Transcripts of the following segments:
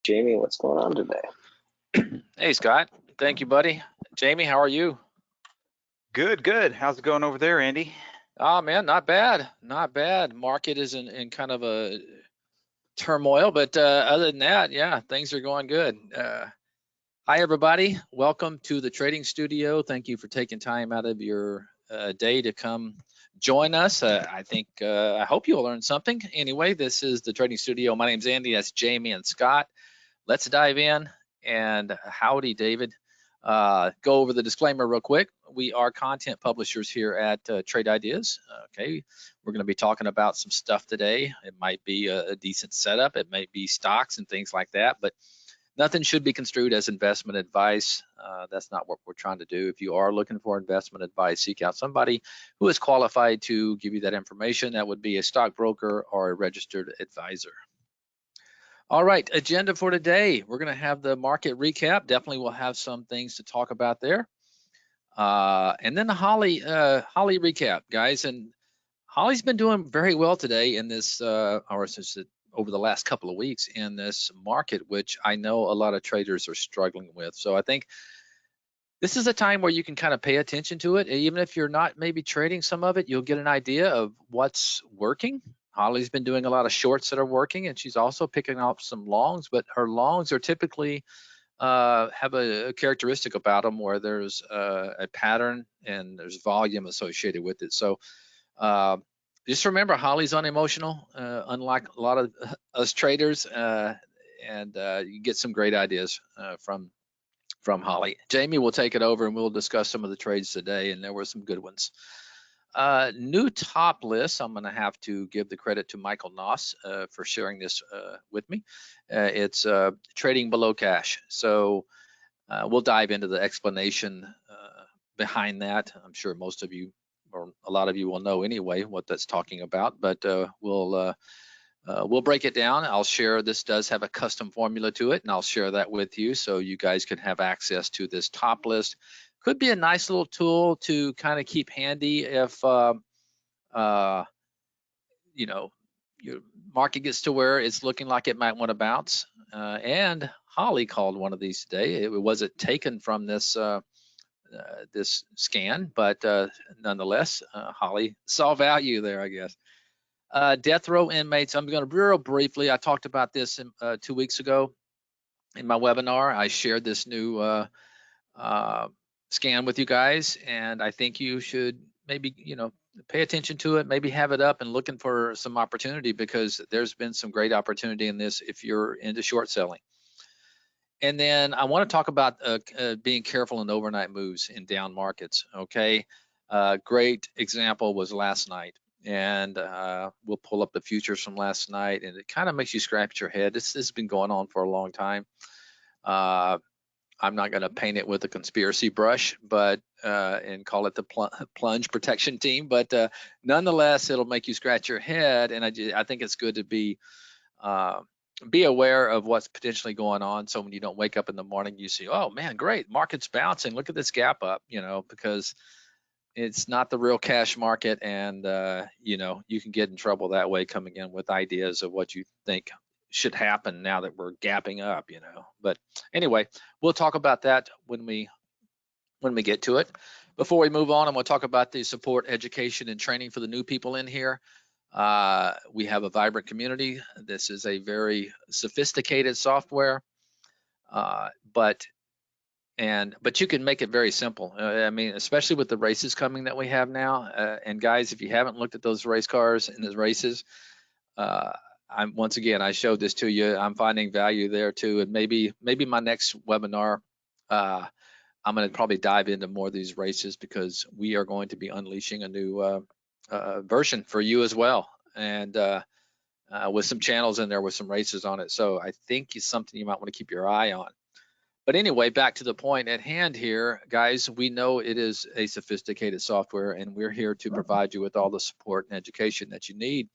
Jamie. What's going on today? Hey, Scott. Thank you, buddy. Jamie, how are you? Good, good. How's it going over there, Andy? Oh, man, not bad. Not bad. Market is in kind of a turmoil, but other than that, yeah, things are going good. Hi, everybody. Welcome to the trading studio. Thank you for taking time out of your day to come join us. I hope you'll learn something. Anyway, this is the trading studio. My name's Andy. That's Jamie and Scott. Let's dive in. And howdy, David. Go over the disclaimer real quick. We are content publishers here at Trade Ideas. Okay, we're going to be talking about some stuff today. It might be a decent setup. It might be stocks and things like that, but nothing should be construed as investment advice. That's not what we're trying to do. If you are looking for investment advice, seek out somebody who is qualified to give you that information. That would be a stockbroker or a registered advisor. All right, agenda for today. We're going to have the market recap. Definitely we'll have some things to talk about there. And then the Holly recap, guys. And Holly's been doing very well today in this, or since over the last couple of weeks in this market, which I know a lot of traders are struggling with. So I think this is a time where you can kind of pay attention to it. Even if you're not maybe trading some of it, you'll get an idea of what's working. Holly's been doing a lot of shorts that are working, and she's also picking up some longs, but her longs are typically have a characteristic about them where there's a pattern and there's volume associated with it. So just remember, Holly's unemotional, unlike a lot of us traders, and you get some great ideas from Holly. Jamie will take it over and we'll discuss some of the trades today, and there were some good ones. New top list. I'm going to have to give the credit to Michael Noss for sharing this with me. It's trading below cash. So we'll dive into the explanation behind that. I'm sure most of you, or a lot of you, will know anyway what that's talking about. But we'll break it down. I'll share. This does have a custom formula to it, and I'll share that with you so you guys can have access to this top list. Could be a nice little tool to kind of keep handy if you know, your market gets to where it's looking like it might want to bounce. And Holly called one of these today. It wasn't taken from this this scan, but nonetheless, Holly saw value there, I guess. Death row inmates. I'm going to real briefly. I talked about this 2 weeks ago in my webinar. I shared this new scan with you guys, and I think you should maybe pay attention to it, maybe have it up and looking for some opportunity, because there's been some great opportunity in this if you're into short selling. And then I want to talk about being careful in overnight moves in down markets. Okay, great example was last night, and we'll pull up the futures from last night, and it kind of makes you scratch your head. This has been going on for a long time. I'm not going to paint it with a conspiracy brush, but and call it the plunge protection team. But nonetheless, it'll make you scratch your head, and I think it's good to be aware of what's potentially going on. So when you don't wake up in the morning, you see, oh man, great, market's bouncing. Look at this gap up, because it's not the real cash market, and you can get in trouble that way, coming in with ideas of what you think should happen now that we're gapping up, But anyway, we'll talk about that when we get to it. Before we move on, I'm going to talk about the support, education, and training for the new people in here. We have a vibrant community. This is a very sophisticated software, but you can make it very simple. I mean, especially with the races coming that we have now. And guys, if you haven't looked at those race cars and the races, once again, I showed this to you. I'm finding value there too, and maybe my next webinar, I'm going to probably dive into more of these races, because we are going to be unleashing a new version for you as well, and with some channels in there with some races on it. So I think it's something you might want to keep your eye on. But anyway, back to the point at hand here, guys. We know it is a sophisticated software, and we're here to provide you with all the support and education that you need.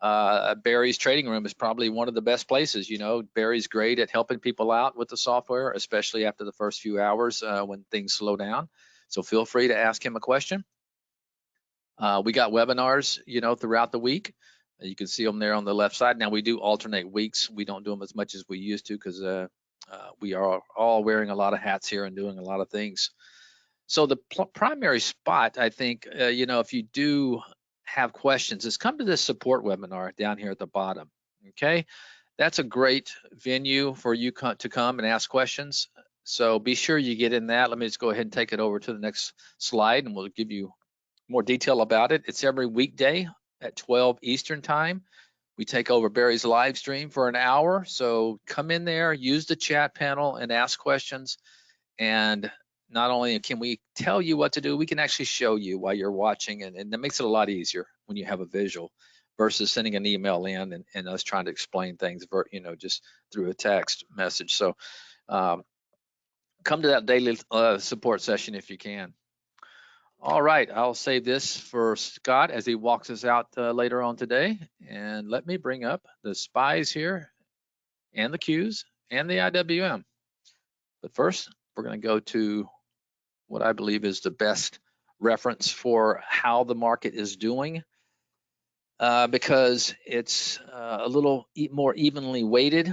Barry's trading room is probably one of the best places. Barry's great at helping people out with the software, especially after the first few hours when things slow down. So feel free to ask him a question. We got webinars, throughout the week. You can see them there on the left side. Now we do alternate weeks. We don't do them as much as we used to because we are all wearing a lot of hats here and doing a lot of things. So the primary spot, I think, if you do have questions, is come to this support webinar down here at the bottom. Okay, that's a great venue for you to come and ask questions. So be sure you get in that. Let me just go ahead and take it over to the next slide, and we'll give you more detail about it. It's every weekday at 12 Eastern time. We take over Barry's live stream for an hour. So come in there, use the chat panel and ask questions. And not only can we tell you what to do, we can actually show you while you're watching. And that makes it a lot easier when you have a visual versus sending an email in and us trying to explain things, just through a text message. So come to that daily support session if you can. All right, I'll save this for Scott as he walks us out later on today. And let me bring up the SPYs here and the Qs and the IWM. But first, we're going to go to what I believe is the best reference for how the market is doing because it's a little more evenly weighted.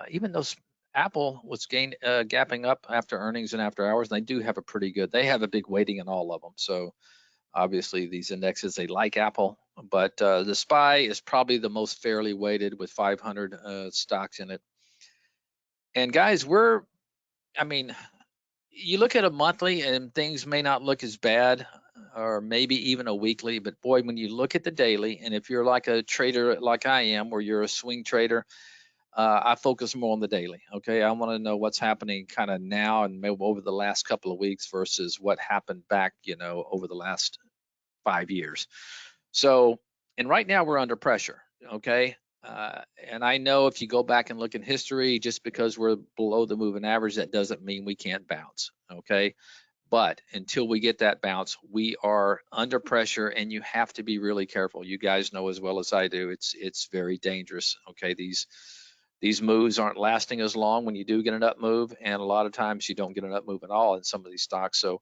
Even though Apple was gapping up after earnings and after hours, and they do have they have a big weighting in all of them. So obviously these indexes, they like Apple, but the SPY is probably the most fairly weighted with 500 stocks in it. And guys, you look at a monthly and things may not look as bad, or maybe even a weekly, but boy, when you look at the daily, and if you're like a trader like I am, where you're a swing trader, I focus more on the daily. Okay, I want to know what's happening kind of now and maybe over the last couple of weeks versus what happened back, over the last 5 years. So, and right now we're under pressure. Okay, and I know if you go back and look in history, just because we're below the moving average, that doesn't mean we can't bounce. Okay, but until we get that bounce, we are under pressure, and you have to be really careful. You guys know as well as I do, it's very dangerous. Okay, these moves aren't lasting as long when you do get an up move, and a lot of times you don't get an up move at all in some of these stocks. So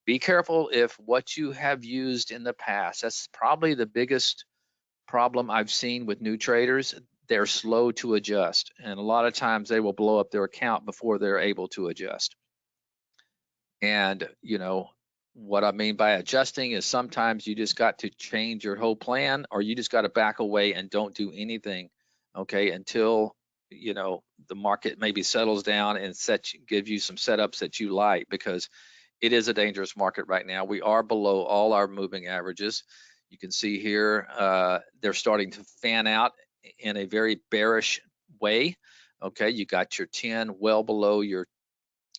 be careful if what you have used in the past. That's probably the biggest problem I've seen with new traders. They're slow to adjust, and a lot of times they will blow up their account before they're able to adjust. And what I mean by adjusting is sometimes you just got to change your whole plan, or you just got to back away and don't do anything, okay, until the market maybe settles down and give you some setups that you like, because it is a dangerous market right now. We are below all our moving averages. You can see here they're starting to fan out in a very bearish way. Okay, you got your 10 well below your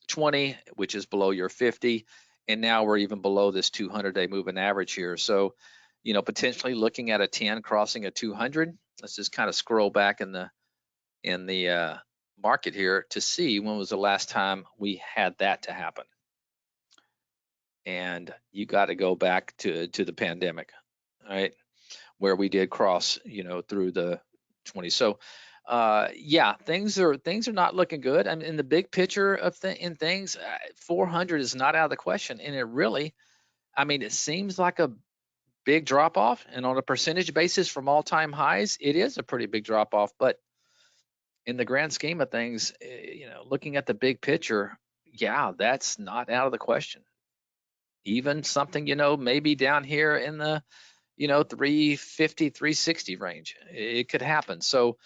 20, which is below your 50, and now we're even below this 200-day moving average here. So, potentially looking at a 10 crossing a 200. Let's just kind of scroll back in the market here to see when was the last time we had that to happen. And you got to go back to the pandemic, right, where we did cross, through the 20. So yeah, things are not looking good. I mean, in the big picture of things, 400 is not out of the question, and it seems like a big drop off, and on a percentage basis from all-time highs, it is a pretty big drop off. But in the grand scheme of things, looking at the big picture, yeah, that's not out of the question. Even something, maybe down here in the 350, 360 range, it could happen. So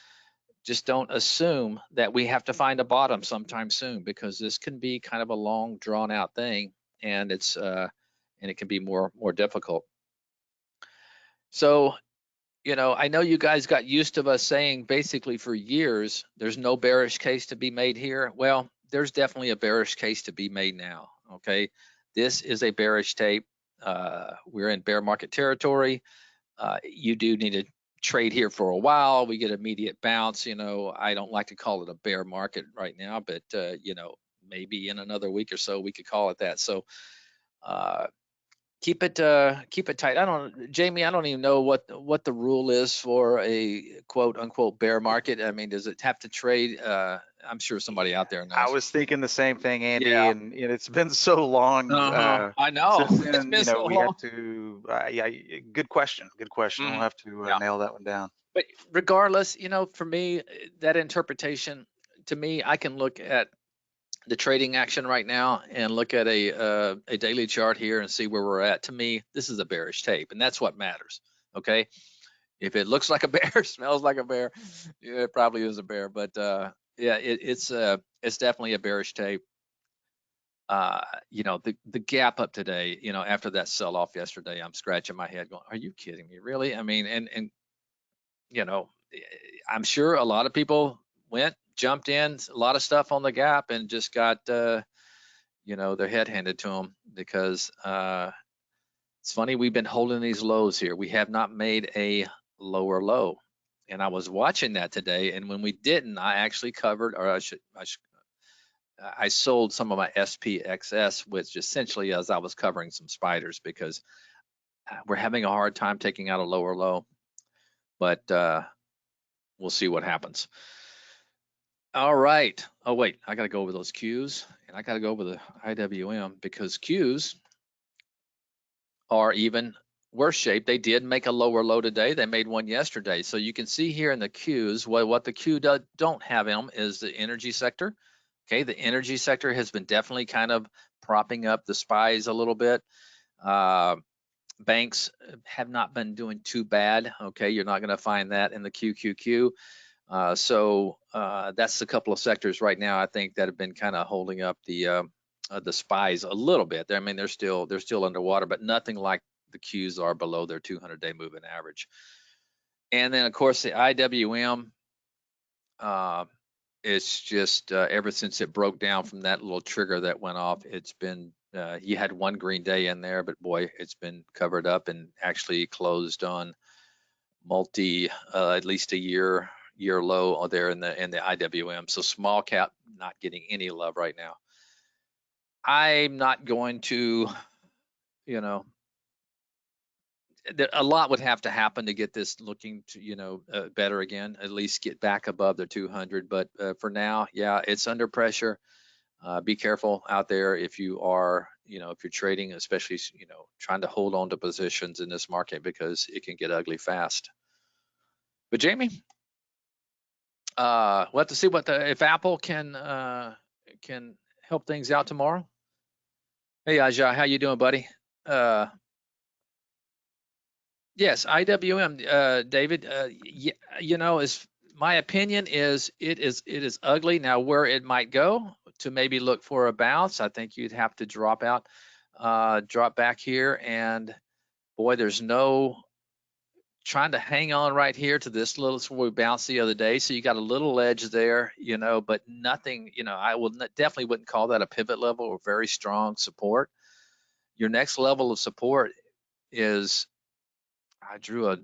just don't assume that we have to find a bottom sometime soon, because this can be kind of a long drawn out thing, and it can be more difficult. So I know you guys got used to us saying basically for years there's no bearish case to be made here. Well, there's definitely a bearish case to be made now. Okay, this is a bearish tape. We're in bear market territory. You do need to trade here for a while. We get immediate bounce. I don't like to call it a bear market right now, but maybe in another week or so we could call it that. So keep it tight. Jamie, I don't even know what the rule is for a quote unquote bear market. I mean, does it have to trade? I'm sure somebody out there I knows. was thinking the same thing, Andy, Yeah. and it's been so long I know. since It's then. been so We long. have to. Yeah, good question. Good question. We'll Mhm. have to Yeah. nail that one down. But regardless, for me, that interpretation, to me, I can look at the trading action right now and look at a daily chart here and see where we're at. To me, this is a bearish tape, and that's what matters. Okay, if it looks like a bear, smells like a bear, yeah, it probably is a bear. But yeah, it's definitely a bearish tape. The gap up today, after that sell off yesterday, I'm scratching my head, going, "Are you kidding me? Really?" I mean, and you know, I'm sure a lot of people jumped in, a lot of stuff on the gap, and just got their head handed to them because it's funny, we've been holding these lows here. We have not made a lower low. And I was watching that today, and when we didn't, I actually covered, or I sold some of my SPXS, which essentially as I was covering some spiders because we're having a hard time taking out a lower low. But we'll see what happens. All right. Oh, wait, I got to go over those Qs, and I got to go over the IWM because Qs are even worse shape. They did make a lower low today. They made one yesterday. So you can see here in the Qs, what the Q don't have in is the energy sector. Okay, the energy sector has been definitely kind of propping up the SPYs a little bit. Banks have not been doing too bad. Okay, you're not going to find that in the QQQ. So that's a couple of sectors right now, I think, that have been kind of holding up the SPYs a little bit. I mean, they're still underwater, but nothing like the Qs are below their 200-day moving average. And then, of course, the IWM. It's just ever since it broke down from that little trigger that went off, it's been you had one green day in there, but boy, it's been covered up and actually closed on at least a year low there in the IWM. So small cap not getting any love right now. I'm not going to, a lot would have to happen to get this looking to better again, at least get back above the 200. But for now, yeah, it's under pressure. Be careful out there if you are, if you're trading, especially, trying to hold on to positions in this market because it can get ugly fast. But Jamie, we'll have to see if Apple can help things out tomorrow. Hey, Aja, how you doing, buddy? Yes, IWM, David. Is my opinion is it is ugly. Now, where it might go to maybe look for a bounce, I think you'd have to drop back here, and boy, there's no trying to hang on right here to this little where we bounced the other day. So you got a little edge there, but nothing. I definitely wouldn't call that a pivot level or very strong support. Your next level of support is I drew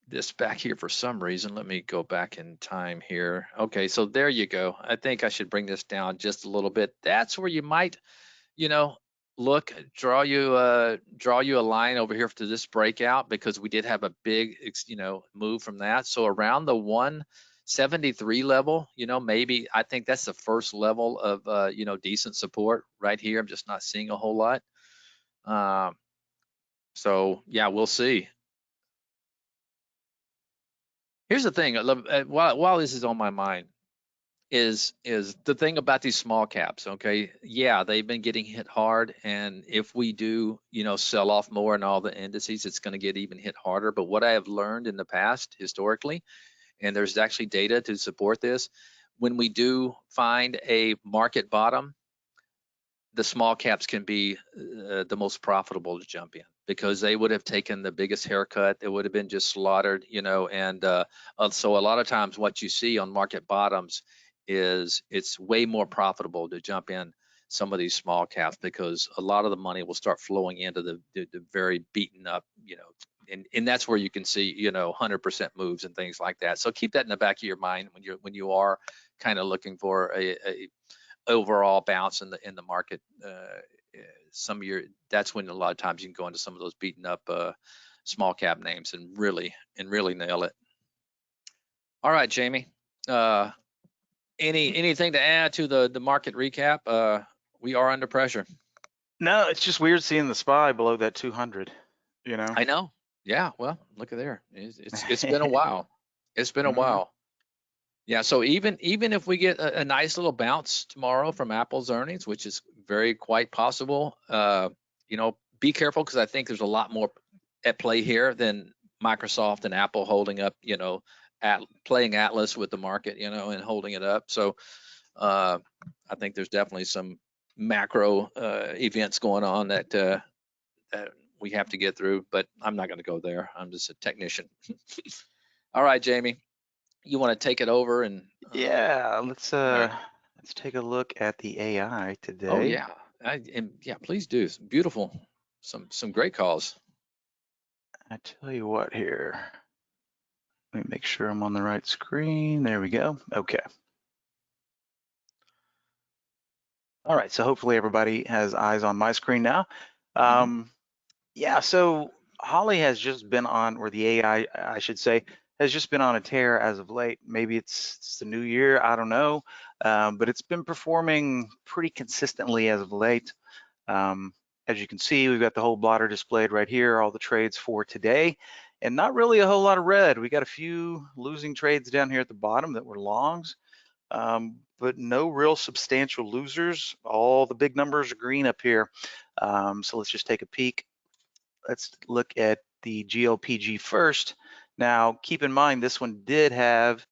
this back here for some reason. Let me go back in time here. Okay, so there you go. I think I should bring this down just a little bit. That's where you might, look, draw you a line over here to this breakout because we did have a big, move from that. So around the 173 level, maybe I think that's the first level of, decent support right here. I'm just not seeing a whole lot. So yeah, we'll see. Here's the thing, while this is on my mind, is the thing about these small caps. Okay, yeah, they've been getting hit hard, and if we do, sell off more in all the indices, it's going to get even hit harder. But what I have learned in the past, historically, and there's actually data to support this, when we do find a market bottom, the small caps can be the most profitable to jump in because they would have taken the biggest haircut. It would have been just slaughtered, and so a lot of times what you see on market bottoms is it's way more profitable to jump in some of these small caps because a lot of the money will start flowing into the very beaten up, and that's where you can see, 100% moves and things like that. So keep that in the back of your mind when you are kind of looking for a overall bounce in the market. that's when a lot of times you can go into some of those beaten up small cap names and really nail it. All right, Jamie. Anything to add to the market recap? We are under pressure. No, it's just weird seeing the SPY below that 200. You know. I know. Yeah. Well, look at there. It's been a while. It's been a while. Yeah. So even if we get a nice little bounce tomorrow from Apple's earnings, which is very quite possible, be careful, because I think there's a lot more at play here than Microsoft and Apple holding up, playing Atlas with the market, and holding it up. So I think there's definitely some macro events going on that we have to get through, but I'm not going to go there. I'm just a technician. All right, Jamie, you want to take it over and Yeah, let's right. take a look at the AI today. Oh yeah, please do. It's beautiful, some great calls. I tell you what here. Let me make sure I'm on the right screen. There we go. Okay. All right, so hopefully everybody has eyes on my screen now. Yeah, so Holly has just been on, or the AI, I should say, has just been on a tear as of late. Maybe it's the new year, I don't know, but it's been performing pretty consistently as of late. As you can see, we've got the whole blotter displayed right here, all the trades for today, and not really a whole lot of red. We got a few losing trades down here at the bottom that were longs, but no real substantial losers. All the big numbers are green up here. So let's just take a peek. Let's look at the GLPG first. Now, keep in mind, this one did have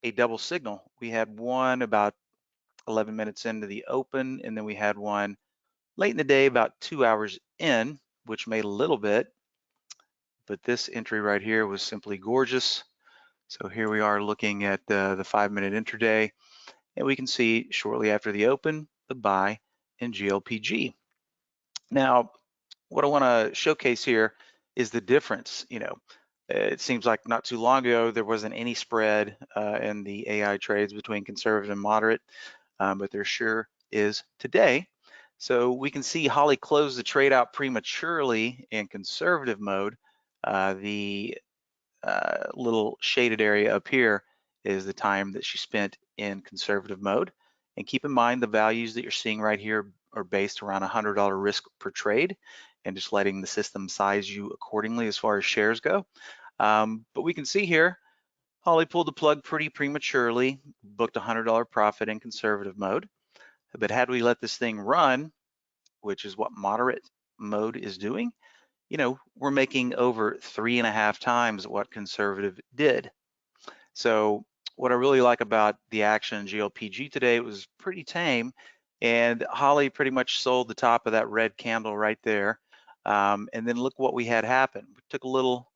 a double signal. We had one about 11 minutes into the open, and then we had one late in the day, about 2 hours in, which made a little bit. But this entry right here was simply gorgeous. So here we are looking at the 5-minute intraday, and we can see shortly after the open, the buy in GLPG. Now, what I want to showcase here is the difference. It seems like not too long ago there wasn't any spread in the AI trades between conservative and moderate, but there sure is today. So we can see Holly close the trade out prematurely in conservative mode. The little shaded area up here is the time that she spent in conservative mode. And keep in mind, the values that you're seeing right here are based around $100 risk per trade, and just letting the system size you accordingly as far as shares go. But we can see here, Holly pulled the plug pretty prematurely, booked a $100 profit in conservative mode. But had we let this thing run, which is what moderate mode is doing, we're making over 3.5 times what conservative did. So what I really like about the action in GLPG today, it was pretty tame, and Holly pretty much sold the top of that red candle right there. And then look what we had happen. We took a little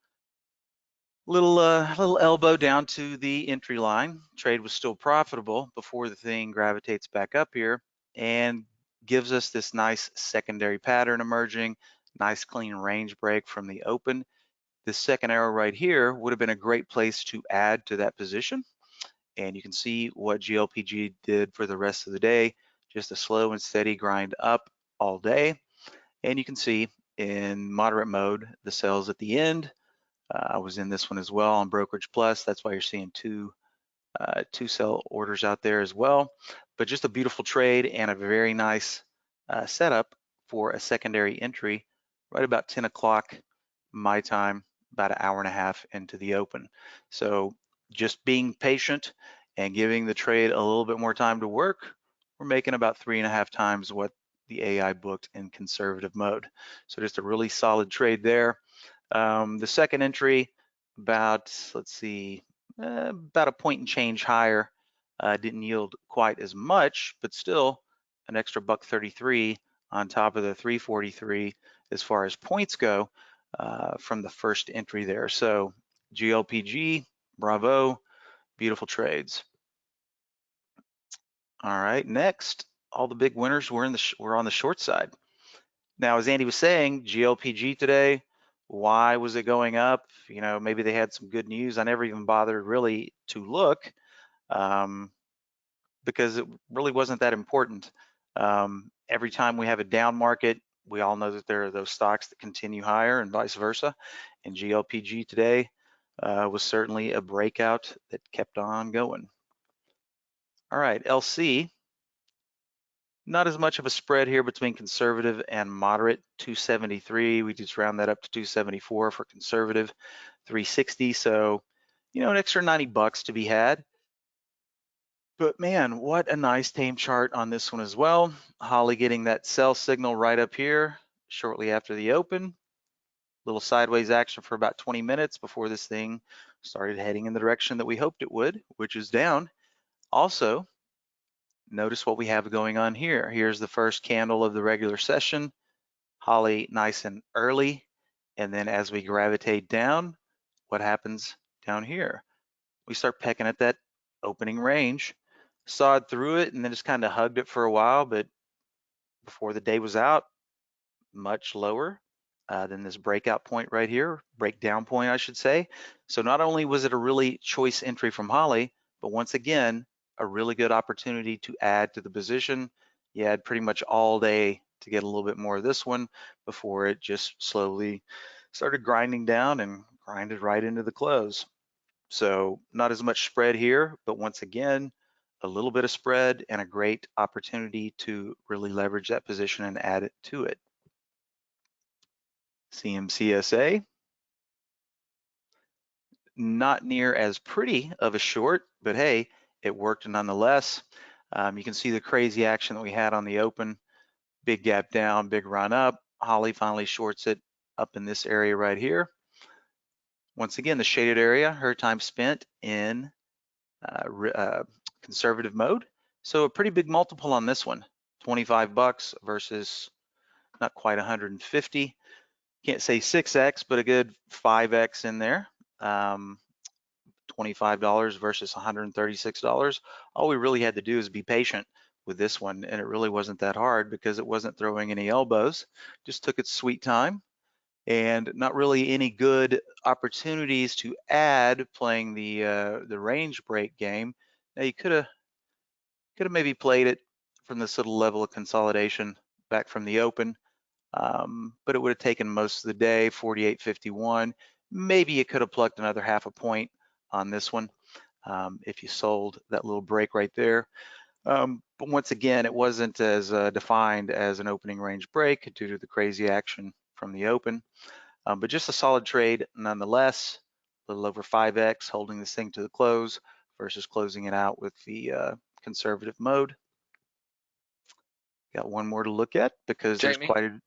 elbow down to the entry line. Trade was still profitable before the thing gravitates back up here and gives us this nice secondary pattern emerging, nice clean range break from the open. This second arrow right here would have been a great place to add to that position. And you can see what GLPG did for the rest of the day, just a slow and steady grind up all day. And you can see in moderate mode, the sales at the end. I was in this one as well on Brokerage Plus. That's why you're seeing two sell orders out there as well. But just a beautiful trade and a very nice setup for a secondary entry right about 10 o'clock my time, about an hour and a half into the open. So just being patient and giving the trade a little bit more time to work, we're making about 3.5 times what the AI booked in conservative mode. So just a really solid trade there. The second entry, about, let's see, about a point and change higher, didn't yield quite as much, but still an extra $1.33 on top of the 343 as far as points go from the first entry there. So GLPG, bravo, beautiful trades. All right, next, all the big winners were on the short side. Now, as Andy was saying, GLPG today, why was it going up? Maybe they had some good news. I never even bothered really to look because it really wasn't that important. every time we have a down market, we all know that there are those stocks that continue higher and vice versa. And GLPG today was certainly a breakout that kept on going. All right, LC, not as much of a spread here between conservative and moderate. 273, we just round that up to 274 for conservative, 360. So, an extra 90 bucks to be had. But man, what a nice tame chart on this one as well. Holly getting that sell signal right up here shortly after the open. Little sideways action for about 20 minutes before this thing started heading in the direction that we hoped it would, which is down. Also, notice what we have going on here. Here's the first candle of the regular session. Holly nice and early. And then as we gravitate down, what happens down here? We start pecking at that opening range, sawed through it, and then just kind of hugged it for a while. But before the day was out, much lower than this breakout point right here, breakdown point, I should say. So not only was it a really choice entry from Holly, but once again, a really good opportunity to add to the position. You had pretty much all day to get a little bit more of this one before it just slowly started grinding down and grinded right into the close. So not as much spread here, but once again, a little bit of spread and a great opportunity to really leverage that position and add it to it. CMCSA, not near as pretty of a short, but hey, it worked nonetheless. You can see the crazy action that we had on the open. Big gap down, big run up. Holly finally shorts it up in this area right here. Once again, the shaded area, her time spent in conservative mode. So a pretty big multiple on this one, 25 bucks versus not quite 150. Can't say 6x, but a good 5x in there. $25 versus $136. All we really had to do is be patient with this one, and it really wasn't that hard because it wasn't throwing any elbows. Just took its sweet time, and not really any good opportunities to add playing the range break game. Now you could have maybe played it from this little level of consolidation back from the open, but it would have taken most of the day, 48.51. Maybe you could have plucked another half a point on this one if you sold that little break right there. But once again, it wasn't as defined as an opening range break due to the crazy action from the open, but just a solid trade nonetheless. A little over 5x holding this thing to the close versus closing it out with the conservative mode. Got one more to look at because Jamie? there's quite a,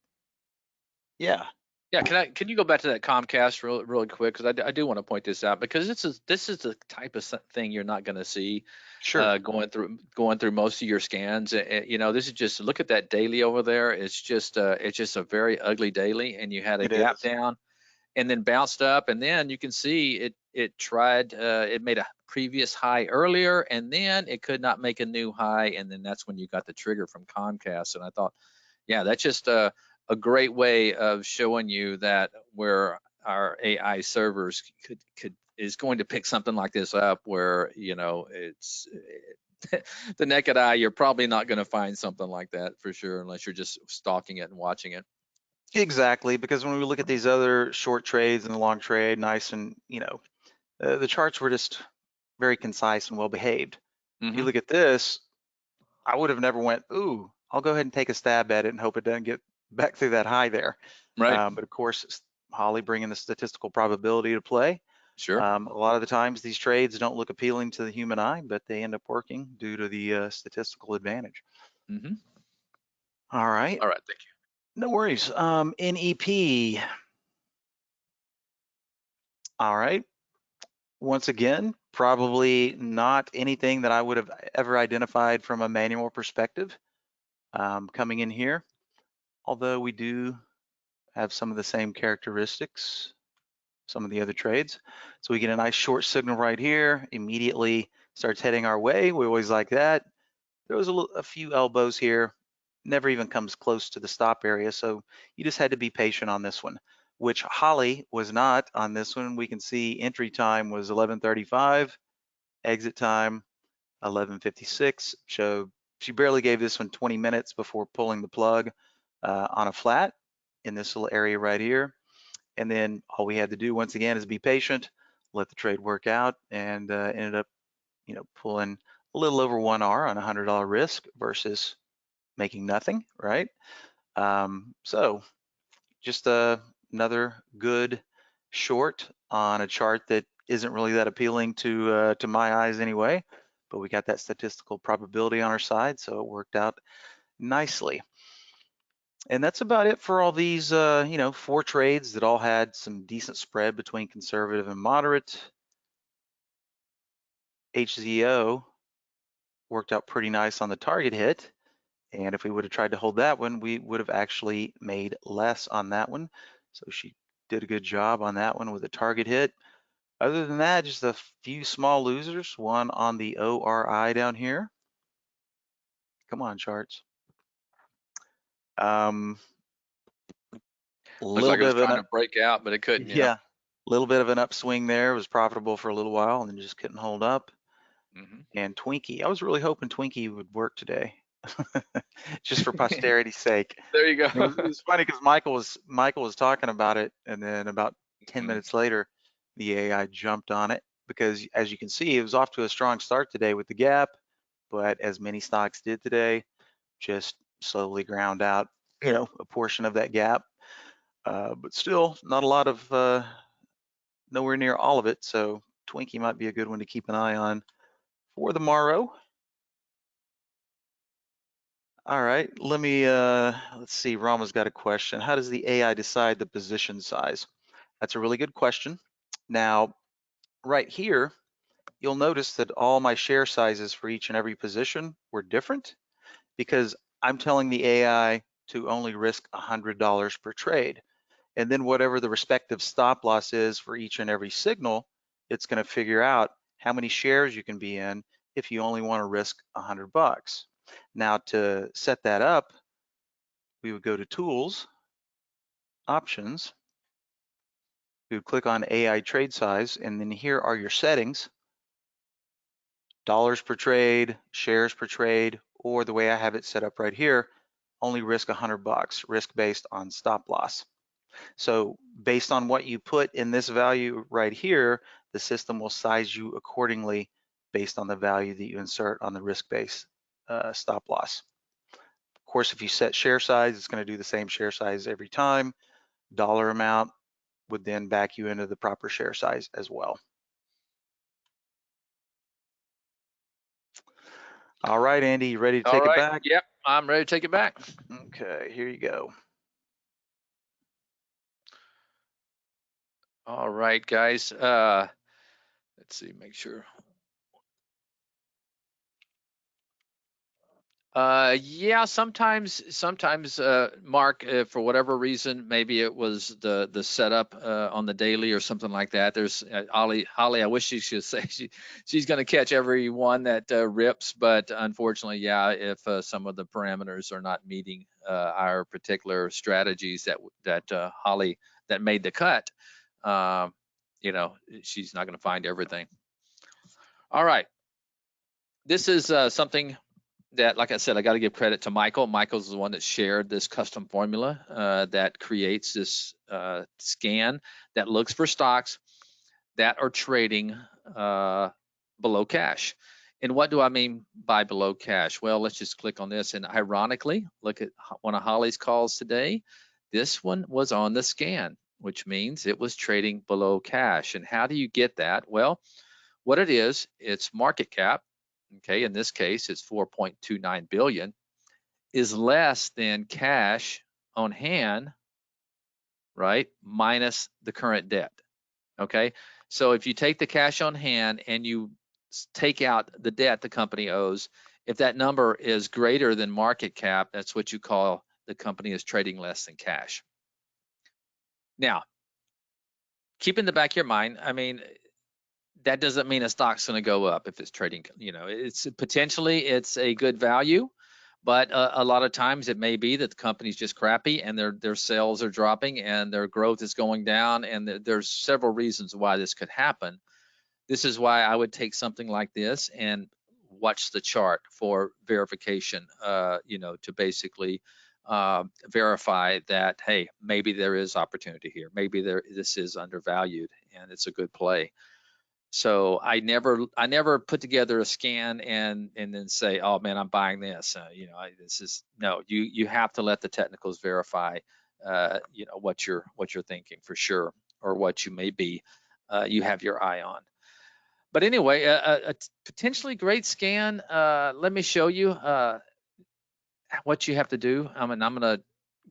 yeah. Yeah, can you go back to that Comcast really quick, because I do want to point this out, because this is the type of thing you're not going to see Sure. going through most of your scans. This is just, look at that daily over there. It's just a very ugly daily, and you had a gap down and then bounced up, and then you can see it tried, it made a previous high earlier, and then it could not make a new high, and then that's when you got the trigger from Comcast. And I thought, yeah, that's just a great way of showing you that where our AI servers is going to pick something like this up, where it's the naked eye, you're probably not going to find something like that for sure, unless you're just stalking it and watching it. Exactly, because when we look at these other short trades and the long trade, nice and the charts were just very concise and well behaved. Mm-hmm. You look at this, I would have never went, ooh, I'll go ahead and take a stab at it and hope it doesn't get back through that high there. Right. But of course, Holly bringing the statistical probability to play. Sure. A lot of the times these trades don't look appealing to the human eye, but they end up working due to the statistical advantage. Mm-hmm. All right. All right. Thank you. No worries. NEP. All right. Once again, probably not anything that I would have ever identified from a manual perspective coming in here, although we do have some of the same characteristics, some of the other trades. So we get a nice short signal right here, immediately starts heading our way. We always like that. There was a few elbows here, never even comes close to the stop area. So you just had to be patient on this one, which Holly was not on this one. We can see entry time was 11:35, exit time 11:56. So she barely gave this one 20 minutes before pulling the plug on a flat in this little area right here. And then all we had to do once again is be patient, let the trade work out, and ended up, pulling a little over 1R on a $100 risk versus making nothing, right? So just another good short on a chart that isn't really that appealing to my eyes anyway, but we got that statistical probability on our side, so it worked out nicely. And that's about it for all these, 4 trades that all had some decent spread between conservative and moderate. HZO worked out pretty nice on the target hit. And if we would have tried to hold that one, we would have actually made less on that one. So she did a good job on that one with a target hit. Other than that, just a few small losers, one on the ORI down here. Come on, charts. Looks like it was trying to break out, but it couldn't. Yeah, a little bit of an upswing there. It was profitable for a little while and then just couldn't hold up. And Twinkie, I was really hoping Twinkie would work today, just for posterity's sake. There you go. It was funny because Michael was talking about it, and then about 10 minutes later, the AI jumped on it because, as you can see, it was off to a strong start today with the gap, but as many stocks did today, just slowly ground out, a portion of that gap. But still, not a lot of, nowhere near all of it. So Twinkie might be a good one to keep an eye on for the morrow. All right, let's see, Rama's got a question. How does the AI decide the position size? That's a really good question. Now, right here, you'll notice that all my share sizes for each and every position were different because I'm telling the AI to only risk $100 per trade. And then whatever the respective stop loss is for each and every signal, it's going to figure out how many shares you can be in if you only want to risk $100. Now, to set that up, we would go to Tools, Options. We would click on AI Trade Size, and then here are your settings: dollars per trade, shares per trade, or the way I have it set up right here, only risk $100, risk based on stop loss. So based on what you put in this value right here, the system will size you accordingly based on the value that you insert on the risk-based stop loss. Of course, if you set share size, it's going to do the same share size every time. Dollar amount would then back you into the proper share size as well. All right, Andy, you ready to take it back? Yep, I'm ready to take it back. Okay, here you go. All right, guys. Let's see, make sure. Yeah, sometimes, Mark, for whatever reason, maybe it was the setup on the daily or something like that. There's Holly. I wish she should say she's going to catch every one that rips, but unfortunately, yeah, if some of the parameters are not meeting our particular strategies that Holly that made the cut, she's not going to find everything. All right, this is something that, like I said, I got to give credit to Michael. Michael's the one that shared this custom formula that creates this scan that looks for stocks that are trading below cash. And what do I mean by below cash? Well, let's just click on this. And ironically, look at one of Holly's calls today. This one was on the scan, which means it was trading below cash. And how do you get that? Well, what it is, it's market cap. Okay, in this case, it's 4.29 billion, is less than cash on hand, right, minus the current debt. Okay, so if you take the cash on hand and you take out the debt the company owes, if that number is greater than market cap, that's what you call the company is trading less than cash. Now, keep in the back of your mind, I mean, that doesn't mean a stock's going to go up if it's trading. It's potentially it's a good value, but a lot of times it may be that the company's just crappy and their sales are dropping and their growth is going down, and there's several reasons why this could happen. This is why I would take something like this and watch the chart for verification, you know, to basically verify that, hey, maybe there is opportunity here. Maybe this is undervalued and it's a good play. So I never put together a scan and then say, oh man, I'm buying this. You know, this is no. You have to let the technicals verify, you know, what you're thinking for sure, or what you may be you have your eye on. But anyway, a potentially great scan. Let me show you what you have to do. I'm gonna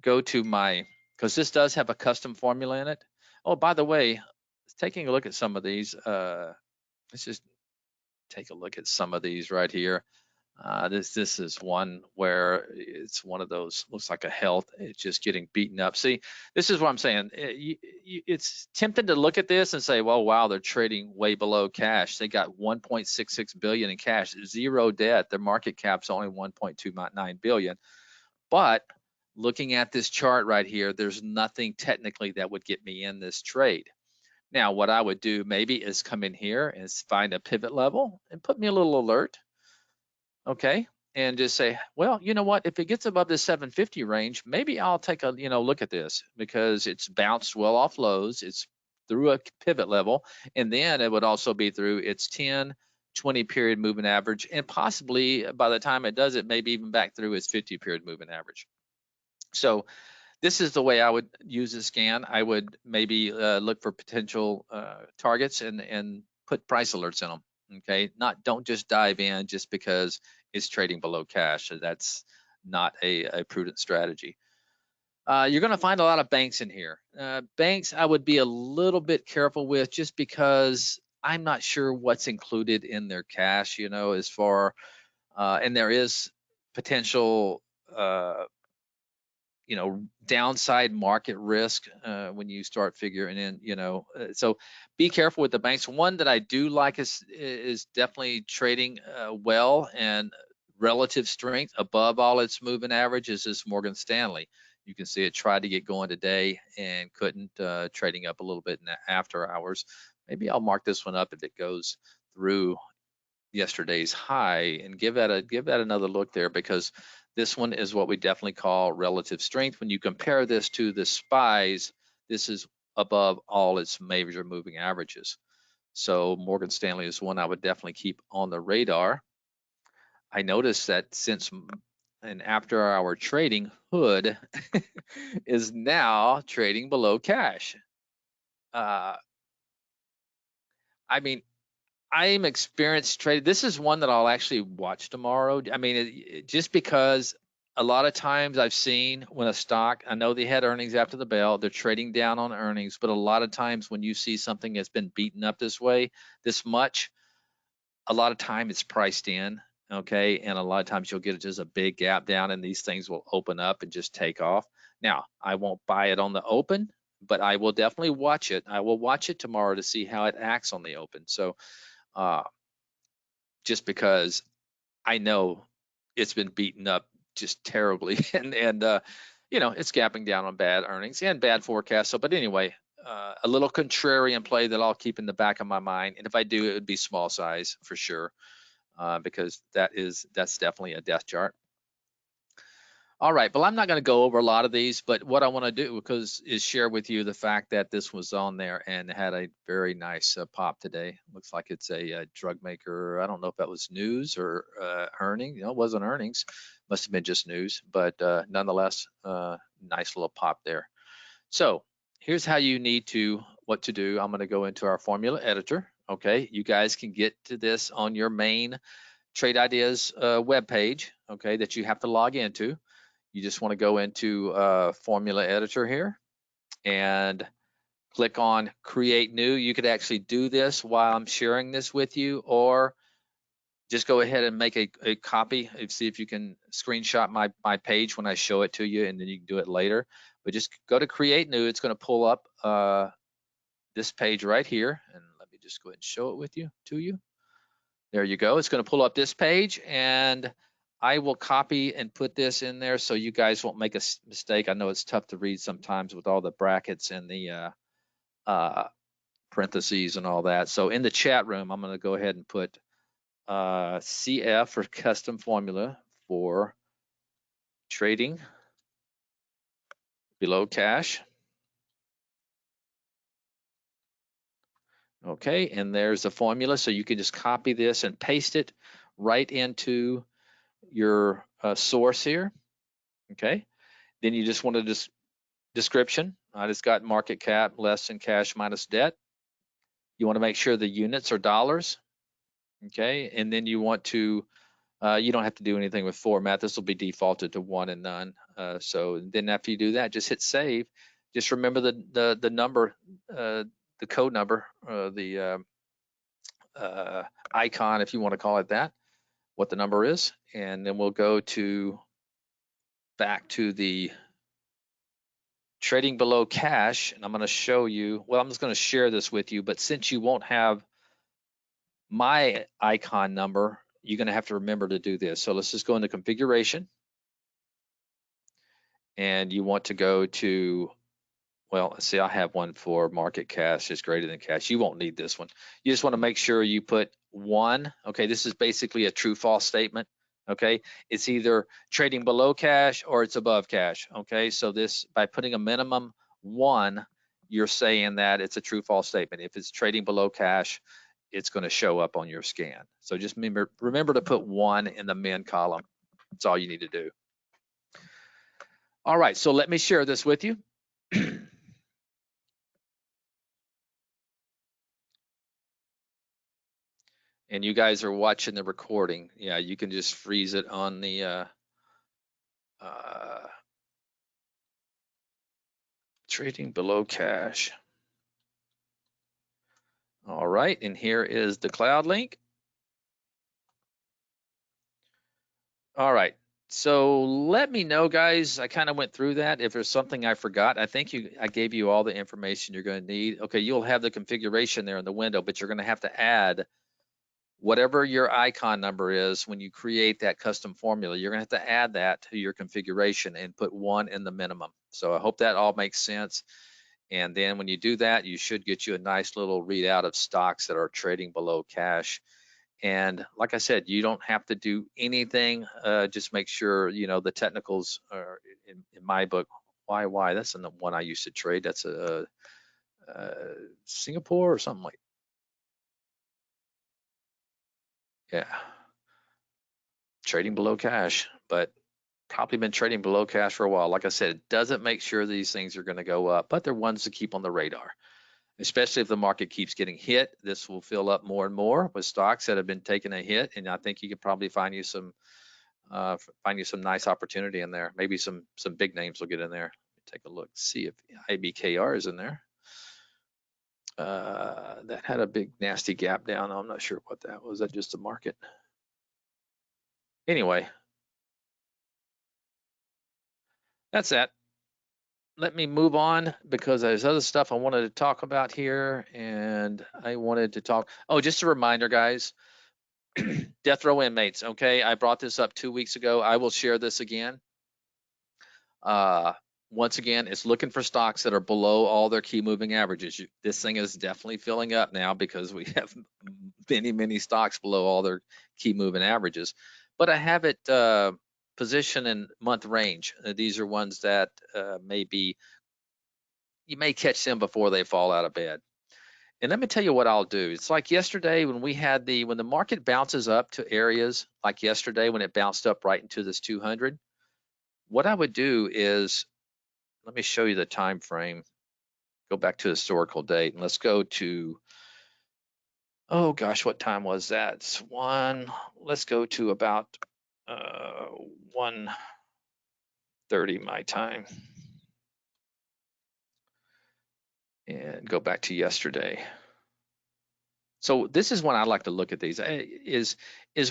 go to my, because this does have a custom formula in it. Oh, by the way, taking a look at some of these. Let's just take a look at some of these right here. This is one where it's one of those, looks like a health, it's just getting beaten up. See, this is what I'm saying. It's tempting to look at this and say, well, wow, they're trading way below cash. They got 1.66 billion in cash, zero debt. Their market cap's only 1.29 billion. But looking at this chart right here, there's nothing technically that would get me in this trade. Now, what I would do maybe is come in here and find a pivot level and put me a little alert, okay? And just say, well, you know what? If it gets above the 750 range, maybe I'll take a look at this, because it's bounced well off lows. It's through a pivot level, and then it would also be through its 10, 20 period moving average, and possibly by the time it does it, maybe even back through its 50 period moving average. So this is the way I would use a scan. I would maybe look for potential targets and put price alerts in them. Okay, don't just dive in just because it's trading below cash. So that's not a prudent strategy. You're going to find a lot of banks in here. Banks, I would be a little bit careful with, just because I'm not sure what's included in their cash. You know, as far and there is potential. You know, downside market risk when you start figuring in, you know, so be careful with the banks. One that I do like is definitely trading well and relative strength above all its moving averages is Morgan Stanley. You can see it tried to get going today and couldn't, trading up a little bit in the after hours. Maybe I'll mark this one up if it goes through yesterday's high and give that another look there, because this one is what we definitely call relative strength. When you compare this to the SPYs, this is above all its major moving averages. So Morgan Stanley is one I would definitely keep on the radar. I noticed that since an after hour trading, Hood is now trading below cash. I mean, I'm experienced trading. This is one that I'll actually watch tomorrow. I mean, just because a lot of times I've seen when a stock, I know they had earnings after the bell, they're trading down on earnings, but a lot of times when you see something that's been beaten up this way, this much, a lot of time it's priced in, okay? And a lot of times you'll get just a big gap down and these things will open up and just take off. Now, I won't buy it on the open, but I will definitely watch it. I will watch it tomorrow to see how it acts on the open. So, just because I know it's been beaten up just terribly, and you know, it's gapping down on bad earnings and bad forecasts. So, but anyway, a little contrarian play that I'll keep in the back of my mind, and if I do, it would be small size for sure, because that's definitely a death chart. All right, but I'm not going to go over a lot of these, but what I want to do is share with you the fact that this was on there and had a very nice pop today. Looks like it's a drug maker. I don't know if that was news or earnings. You know, it wasn't earnings. Must have been just news, but nonetheless, nice little pop there. So here's how you need what to do. I'm going to go into our formula editor. Okay, you guys can get to this on your main Trade Ideas web page. Okay, that you have to log into. You just want to go into formula editor here and click on create new. You could actually do this while I'm sharing this with you, or just go ahead and make a copy and see if you can screenshot my page when I show it to you, and then you can do it later. But just go to create new. It's going to pull up this page right here, and let me just go ahead and show it to you. There you go. It's going to pull up this page, and I will copy and put this in there so you guys won't make a mistake. I know it's tough to read sometimes with all the brackets and the parentheses and all that. So in the chat room, I'm going to go ahead and put CF for custom formula for trading below cash. Okay, and there's the formula, so you can just copy this and paste it right into your source here. Okay, then you just want a description. I just got market cap less than cash minus debt. You want to make sure the units are dollars. Okay, and then you want to, you don't have to do anything with format. This will be defaulted to 1 and none. So then after you do that, just hit save. Just remember the number, the code number, the icon, if you want to call it that, what the number is, and then we'll go back to the trading below cash, and I'm going to show you, well, I'm just going to share this with you, but since you won't have my icon number, you're going to have to remember to do this. So let's just go into configuration, and you want to go to, well, let's see, I have one for market cash is greater than cash. You won't need this one. You just want to make sure you put 1. Okay, this is basically a true false statement. Okay, it's either trading below cash or it's above cash. Okay, so this, by putting a minimum 1, you're saying that it's a true false statement. If it's trading below cash, it's going to show up on your scan. So just remember to put 1 in the min column. That's all you need to do. All right, so let me share this with you. And you guys are watching the recording. Yeah, you can just freeze it on the trading below cash. All right, and here is the cloud link. All right, so let me know, guys. I kind of went through that. If there's something I forgot, I think I gave you all the information you're going to need. Okay, you'll have the configuration there in the window, but you're going to have to add whatever your icon number is when you create that custom formula. You're going to have to add that to your configuration and put 1 in the minimum. So I hope that all makes sense. And then when you do that, you should get you a nice little readout of stocks that are trading below cash. And like I said, you don't have to do anything. Just make sure, you know, the technicals are in my book. Why? That's the one I used to trade. That's a Singapore or something like. Yeah, trading below cash, but probably been trading below cash for a while. Like I said, it doesn't make sure these things are going to go up, but they're ones to keep on the radar. Especially if the market keeps getting hit, this will fill up more and more with stocks that have been taking a hit, and I think you could probably find you some nice opportunity in there. Maybe some big names will get in there. Take a look, see if IBKR is in there. That had a big nasty gap down. I'm not sure what that was. That just the market. Anyway, that's that. Let me move on because there's other stuff I wanted to talk about here, and I wanted to talk. Oh, just a reminder, guys. Death row inmates. Okay, I brought this up 2 weeks ago. I will share this again. Once again, it's looking for stocks that are below all their key moving averages. This thing is definitely filling up now because we have many stocks below all their key moving averages. But I have it position in month range. These are ones that you may catch them before they fall out of bed. And let me tell you what I'll do. It's like yesterday when when the market bounces up to areas like yesterday when it bounced up right into this 200. What I would do is, let me show you the time frame. Go back to historical date and let's go to, oh gosh, what time was that? It's let's go to about 1:30 my time. And go back to yesterday. So this is when I like to look at these, is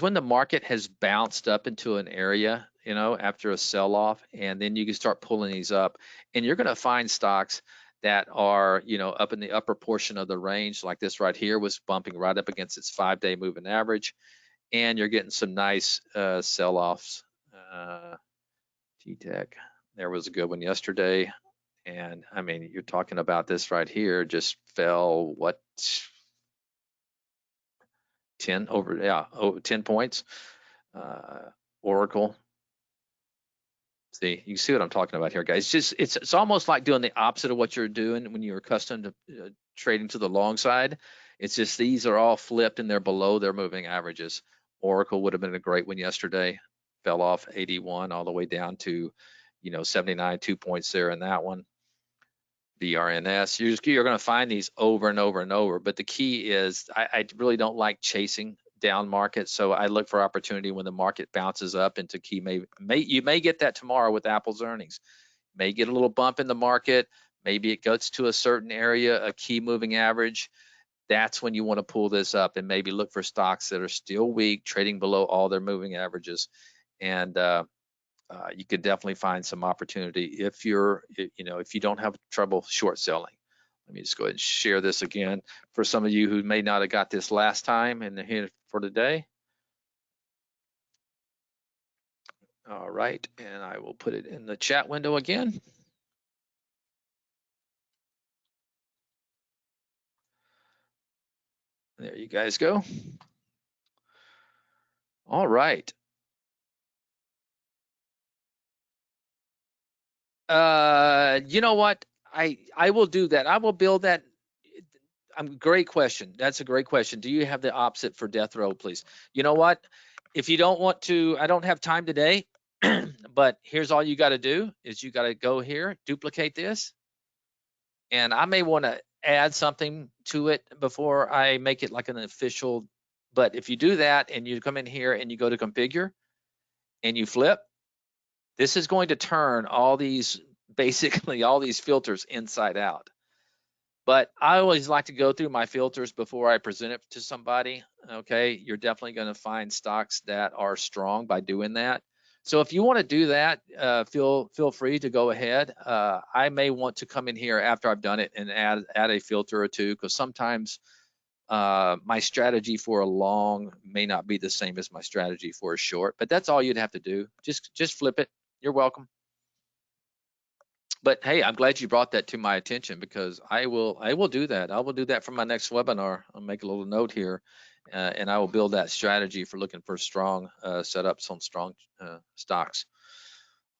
when the market has bounced up into an area, you know, after a sell-off, and then you can start pulling these up, and you're going to find stocks that are, you know, up in the upper portion of the range, like this right here was bumping right up against its 5-day moving average, and you're getting some nice sell-offs. T-Tech, there was a good one yesterday, and I mean, you're talking about this right here, just fell, what, 10 points. Oracle. See, you see what I'm talking about here, guys. It's almost like doing the opposite of what you're doing when you're accustomed to trading to the long side. It's just these are all flipped and they're below their moving averages. Oracle would have been a great one yesterday. Fell off 81 all the way down to, 79, 2 points there in that one. BRNS, you're going to find these over and over and over. But the key is I really don't like chasing down market, so I look for opportunity when the market bounces up into key. You may get that tomorrow with Apple's earnings. May get a little bump in the market. Maybe it goes to a certain area, a key moving average. That's when you want to pull this up and maybe look for stocks that are still weak, trading below all their moving averages, and you could definitely find some opportunity if you don't have trouble short selling. Let me just go ahead and share this again for some of you who may not have got this last time and here for today. All right, and I will put it in the chat window again. There you guys go. All right. You know what? I will do that. I will build that. Great question. That's a great question. Do you have the opposite for death row, please? You know what? If you don't want to, I don't have time today, but here's all you got to do is you got to go here, duplicate this, and I may want to add something to it before I make it like an official. But if you do that and you come in here and you go to configure and you flip, this is going to turn all these, basically all these filters inside out. But I always like to go through my filters before I present it to somebody. Okay, you're definitely going to find stocks that are strong by doing that. So if you want to do that, feel free to go ahead. I may want to come in here after I've done it and add a filter or two, because sometimes my strategy for a long may not be the same as my strategy for a short. But that's all you'd have to do. Just flip it. You're welcome. But hey, I'm glad you brought that to my attention, because I will do that. I will do that for my next webinar. I'll make a little note here, and I will build that strategy for looking for strong setups on strong stocks.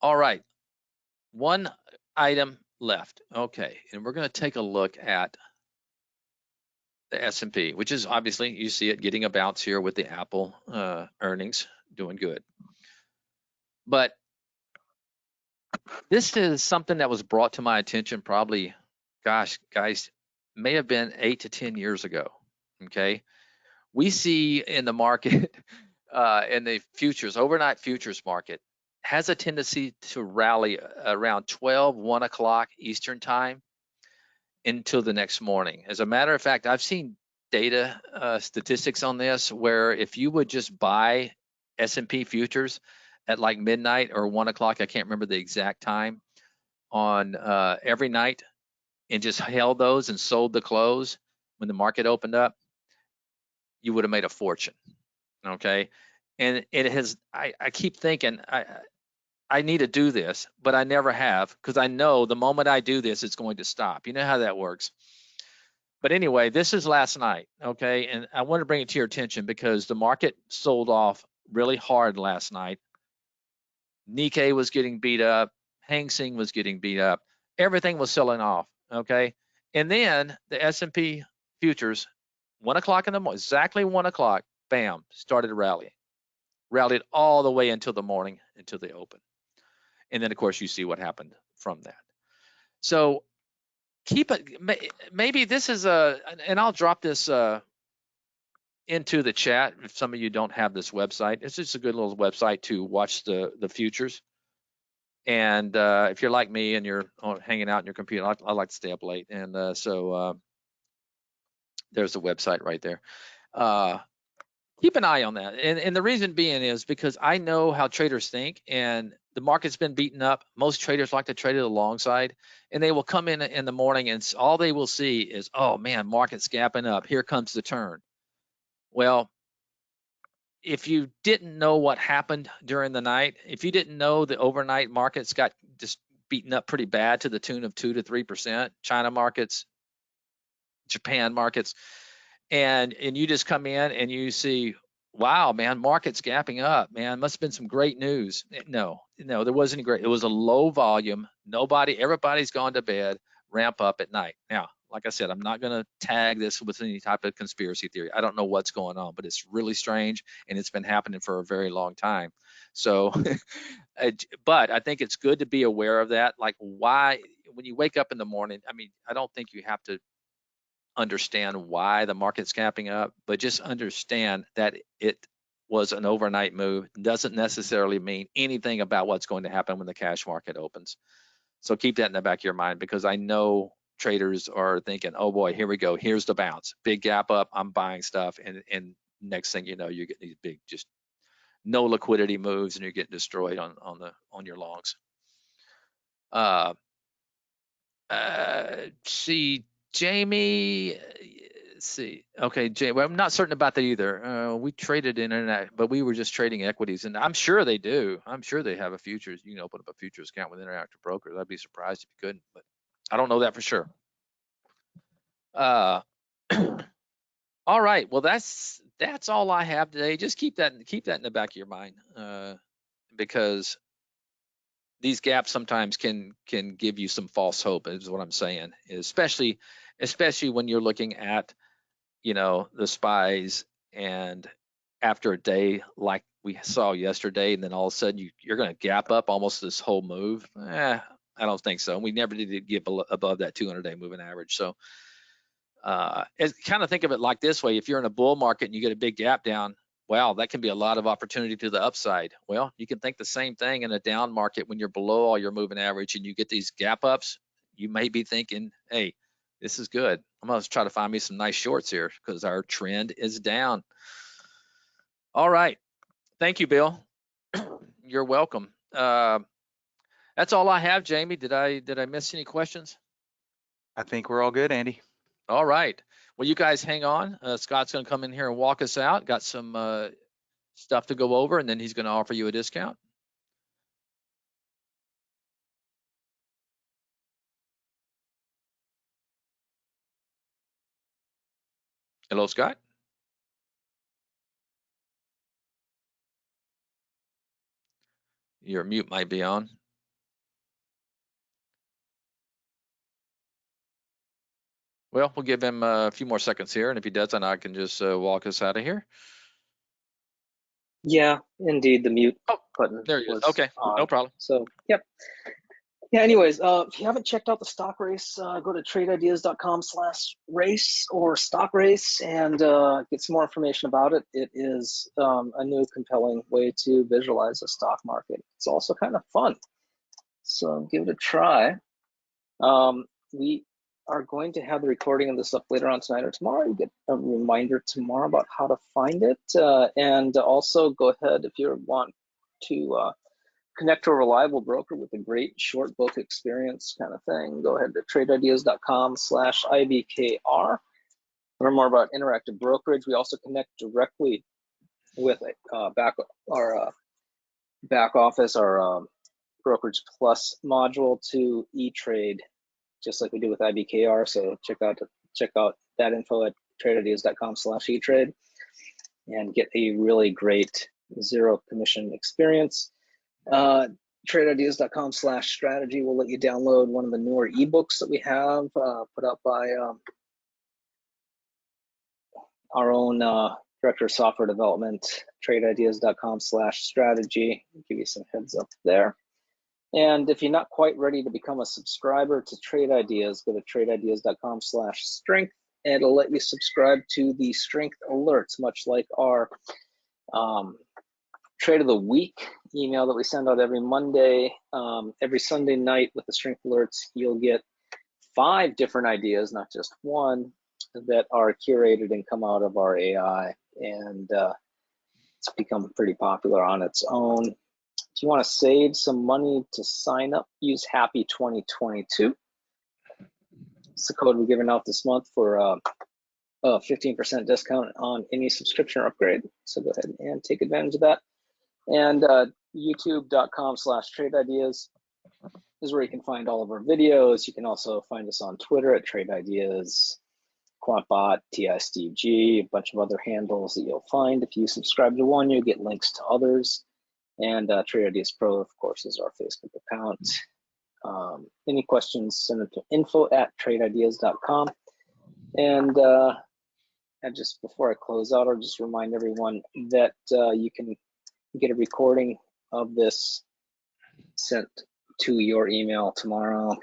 All right, one item left. Okay, and we're going to take a look at the S&P, which is obviously, you see it getting a bounce here with the Apple earnings, doing good. But this is something that was brought to my attention probably, gosh, guys, may have been 8 to 10 years ago. Okay, we see in the market, in the futures, overnight futures market, has a tendency to rally around 1 o'clock Eastern time until the next morning. As a matter of fact, I've seen data statistics on this where if you would just buy S&P futures at like midnight or 1 o'clock, I can't remember the exact time, on every night, and just held those and sold the close when the market opened up, you would have made a fortune. Okay, and it has. I keep thinking I need to do this, but I never have, because I know the moment I do this, it's going to stop. You know how that works. But anyway, this is last night, okay, and I want to bring it to your attention because the market sold off really hard last night. Nikkei was getting beat up, Hang Seng was getting beat up, everything was selling off, okay? And then the S&P futures, 1 o'clock in the morning, exactly 1 o'clock, bam, started rallying. Rallied all the way until the morning, until they open. And then, of course, you see what happened from that. So keep it, maybe this is and I'll drop this into the chat if some of you don't have this website. It's just a good little website to watch the futures. And if you're like me and you're hanging out in your computer, I like to stay up late. And so there's the website right there. Keep an eye on that. And the reason being is because I know how traders think, and the market's been beaten up. Most traders like to trade it alongside, and they will come in the morning and all they will see is, oh man, market's gapping up. Here comes the turn. Well, if you didn't know what happened during the night, if you didn't know the overnight markets got just beaten up pretty bad to the tune of 2 to 3%, China markets, Japan markets, and you just come in and you see, wow, man, market's gapping up, man, must have been some great news. No, there wasn't any great. It was a low volume. Everybody's gone to bed, ramp up at night. Now, like I said, I'm not going to tag this with any type of conspiracy theory. I don't know what's going on, but it's really strange, and it's been happening for a very long time. So, but I think it's good to be aware of that. Like, why, when you wake up in the morning, I mean, I don't think you have to understand why the market's gapping up, but just understand that it was an overnight move. Doesn't necessarily mean anything about what's going to happen when the cash market opens. So keep that in the back of your mind, because I know traders are thinking, oh boy, here we go, here's the bounce, big gap up, I'm buying stuff, and next thing you know, you get these big, just no liquidity moves, and you're getting destroyed on your longs. See, Jamie, see, okay, well, I'm not certain about that either. We traded internet, but we were just trading equities, and I'm sure they do. I'm sure they have a futures. You can open up a futures account with Interactive Brokers. I'd be surprised if you couldn't, but I don't know that for sure. All right, well, that's all I have today. Just keep that in the back of your mind, because these gaps sometimes can give you some false hope, is what I'm saying, especially when you're looking at, the SPYs, and after a day like we saw yesterday, and then all of a sudden you're going to gap up almost this whole move. I don't think so. We never did get above that 200-day moving average. So kind of think of it like this way: if you're in a bull market and you get a big gap down, wow, that can be a lot of opportunity to the upside. Well, you can think the same thing in a down market when you're below all your moving average and you get these gap ups. You may be thinking, hey, this is good. I'm going to try to find me some nice shorts here because our trend is down. All right. Thank you, Bill. You're welcome. That's all I have, Jamie. Did I miss any questions? I think we're all good, Andy. All right. Well, you guys hang on. Scott's going to come in here and walk us out. Got some stuff to go over, and then he's going to offer you a discount. Hello, Scott. Your mute might be on. Well, we'll give him a few more seconds here, and if he doesn't, I can just walk us out of here. Yeah, indeed, the mute button. There he is. Okay, no problem. So, yep. Yeah, anyways, if you haven't checked out the stock race, go to tradeideas.com/race or stock race and get some more information about it. It is a new, compelling way to visualize the stock market. It's also kind of fun. So give it a try. We are going to have the recording of this up later on tonight or tomorrow. You get a reminder tomorrow about how to find it. And also go ahead, if you want to connect to a reliable broker with a great short book experience kind of thing, go ahead to tradeideas.com/IBKR. Learn more about interactive brokerage. We also connect directly with our back office, our Brokerage Plus module to E-Trade, just like we do with IBKR. So check out that info at tradeideas.com/E-Trade and get a really great zero commission experience. Tradeideas.com/strategy will let you download one of the newer ebooks that we have put out by our own director of software development. Tradeideas.com/strategy. Give you some heads up there. And if you're not quite ready to become a subscriber to Trade Ideas, go to tradeideas.com/strength, and it'll let you subscribe to the strength alerts, much like our Trade of the Week email that we send out every Monday. Every Sunday night with the strength alerts, you'll get 5 different ideas, not just one, that are curated and come out of our AI. And it's become pretty popular on its own. If you want to save some money to sign up, use Happy 2022. It's the code we're giving out this month for a 15% discount on any subscription or upgrade. So go ahead and take advantage of that. And youtube.com/tradeideas is where you can find all of our videos. You can also find us on Twitter at Trade Ideas. Quantbot, TI Steve G, a bunch of other handles that you'll find. If you subscribe to one, you'll get links to others. And Trade Ideas Pro, of course, is our Facebook account. Any questions, send them to info@tradeideas.com. And just before I close out, I'll just remind everyone that you can get a recording of this sent to your email tomorrow,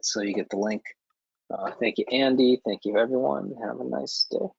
so you get the link. Thank you, Andy. Thank you, everyone. Have a nice day.